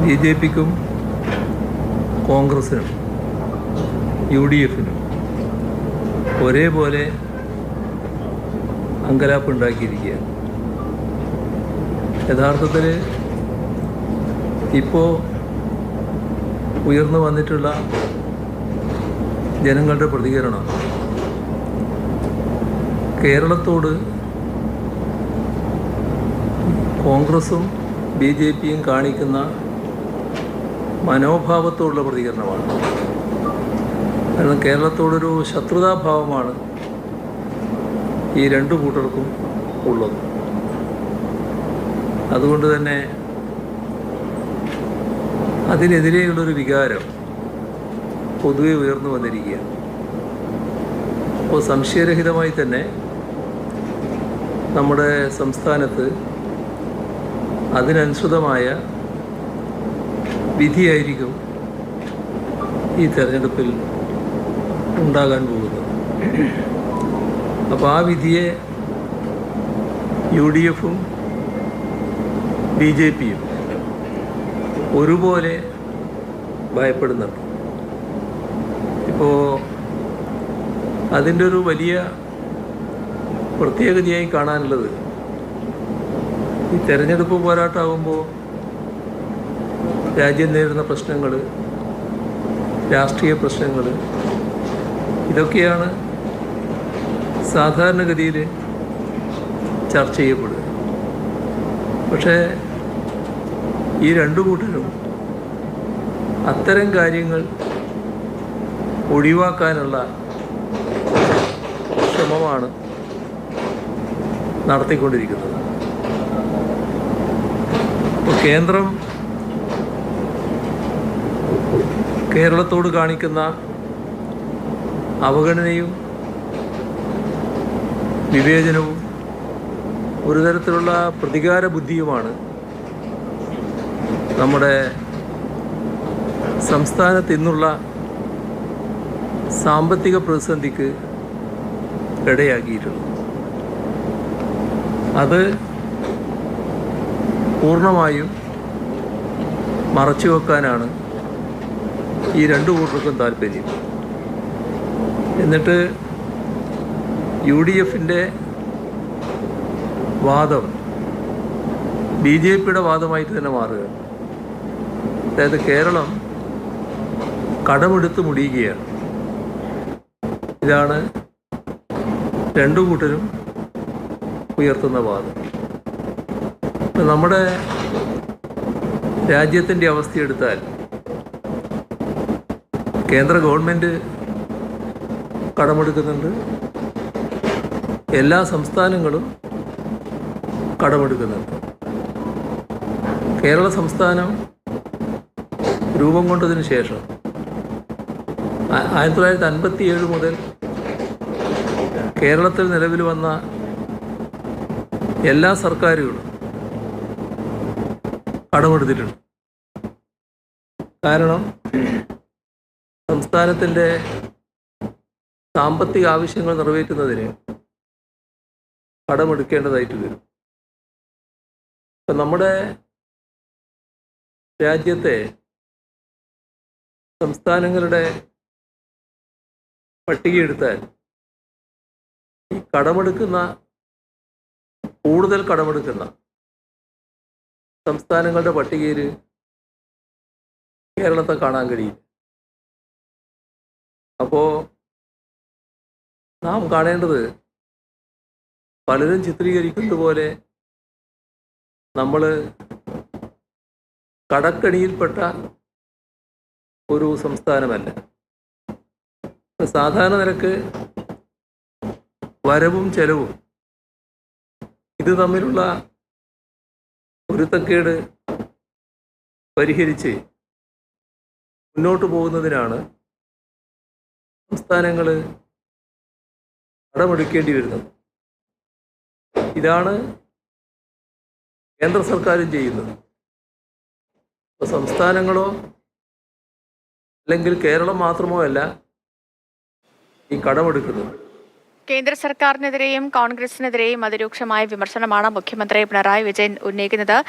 B J പിക്കും കോൺഗ്രസിനും U D എഫിനും ഒരേപോലെ അങ്കലാപ്പുണ്ടാക്കിയിരിക്കുകയാണ്. യഥാർത്ഥത്തിൽ ഇപ്പോൾ ഉയർന്നു വന്നിട്ടുള്ള ജനങ്ങളുടെ പ്രതികരണം കേരളത്തോട് കോൺഗ്രസും ബി ജെ പിയും കാണിക്കുന്ന മനോഭാവത്തോടുള്ള പ്രതികരണമാണ്. കാരണം കേരളത്തോടൊരു ശത്രുതാഭാവമാണ് ഈ രണ്ടു കൂട്ടർക്കും ഉള്ളത്. അതുകൊണ്ട് തന്നെ അതിനെതിരെയുള്ളൊരു വികാരം പൊതുവെ ഉയർന്നു വന്നിരിക്കുകയാണ്. അപ്പോൾ സംശയരഹിതമായി തന്നെ നമ്മുടെ സംസ്ഥാനത്ത് അതിനനുസൃതമായ വിധിയായിരിക്കും ഈ തെരഞ്ഞെടുപ്പിൽ ഉണ്ടാകാൻ പോകുന്നത്. അപ്പോൾ ആ വിധിയെ യു ഡി എഫും ബി ജെ പിയും ഒരുപോലെ ഭയപ്പെടുന്നുണ്ട്. ഇപ്പോൾ അതിൻ്റെ ഒരു വലിയ പ്രത്യേകതയായി കാണാനുള്ളത് ഈ തെരഞ്ഞെടുപ്പ് പോരാട്ടമാകുമ്പോൾ രാജ്യം നേരിടുന്ന പ്രശ്നങ്ങൾ, രാഷ്ട്രീയ പ്രശ്നങ്ങൾ, ഇതൊക്കെയാണ് സാധാരണഗതിയിൽ ചർച്ച ചെയ്യപ്പെടുക. പക്ഷേ ഈ രണ്ടു കൂട്ടരും അത്തരം കാര്യങ്ങൾ ഒഴിവാക്കാനുള്ള ശ്രമമാണ് നടത്തിക്കൊണ്ടിരിക്കുന്നത്. അപ്പോൾ കേന്ദ്രം കേരളത്തോട് കാണിക്കുന്ന അവഗണനയും വിവേചനവും ഒരു തരത്തിലുള്ള പ്രതികാര ബുദ്ധിയുമാണ് നമ്മുടെ സംസ്ഥാനത്ത് ഇന്നുള്ള സാമ്പത്തിക പ്രതിസന്ധിക്ക് ഇടയാക്കിയിട്ടുള്ളത്. അത് പൂർണ്ണമായും മറച്ചുവെക്കാനാണ് ഈ രണ്ടു കൂട്ടർക്കും താല്പര്യം. എന്നിട്ട് യു ഡി എഫിൻ്റെ വാദം ബി ജെ പിയുടെ വാദമായിട്ട് തന്നെ മാറുക. അതായത് കേരളം കടമെടുത്ത് മുടിയുകയാണ്. ഇതാണ് രണ്ടു കൂട്ടരും ഉയർത്തുന്ന വാദം. നമ്മുടെ രാജ്യത്തിൻ്റെ അവസ്ഥയെടുത്താൽ കേന്ദ്ര ഗവൺമെൻറ് കടമെടുക്കുന്നുണ്ട്, എല്ലാ സംസ്ഥാനങ്ങളും കടമെടുക്കുന്നുണ്ട്. കേരള സംസ്ഥാനം രൂപം കൊണ്ടതിന് ശേഷം 1957 മുതൽ കേരളത്തിൽ നിലവിൽ വന്ന എല്ലാ സർക്കാരുകളും കടമെടുത്തിട്ടുണ്ട്. കാരണം സംസ്ഥാനത്തിൻ്റെ സാമ്പത്തിക ആവശ്യങ്ങൾ നിറവേറ്റുന്നതിന് കടമെടുക്കേണ്ടതായിട്ട് വരും. ഇപ്പം നമ്മുടെ രാജ്യത്തെ സംസ്ഥാനങ്ങളുടെ പട്ടികയെടുത്താൽ ഈ കൂടുതൽ കടമെടുക്കുന്ന സംസ്ഥാനങ്ങളുടെ പട്ടികയിൽ കേരളത്തെ കാണാൻ കഴിയും. അപ്പോൾ നാം കാണേണ്ടത് പലരും ചിത്രീകരിക്കുന്നത് പോലെ നമ്മൾ കടക്കണിയിൽപ്പെട്ട ഒരു സംസ്ഥാനമല്ല. സാധാരണ നിരക്ക് വരവും ചെലവും ഇത് തമ്മിലുള്ള പൊരുത്തക്കേട് പരിഹരിച്ച് മുന്നോട്ട് പോകുന്നതിനാണ് സംസ്ഥാനങ്ങൾ കടമെടുക്കേണ്ടി വരുന്നത്. ഇതാണ് കേന്ദ്ര സർക്കാരും ചെയ്യുന്നത്. ഇപ്പോൾ സംസ്ഥാനങ്ങളോ അല്ലെങ്കിൽ കേരളം മാത്രമോ അല്ല ഈ കടമെടുക്കുന്നത്. കേന്ദ്ര സർക്കാരിനെതിരെയും കോൺഗ്രസിനെതിരെയും അതിരൂക്ഷമായ വിമർശനമാണ് മുഖ്യമന്ത്രി പിണറായി വിജയൻ ഉന്നയിക്കുന്നത്.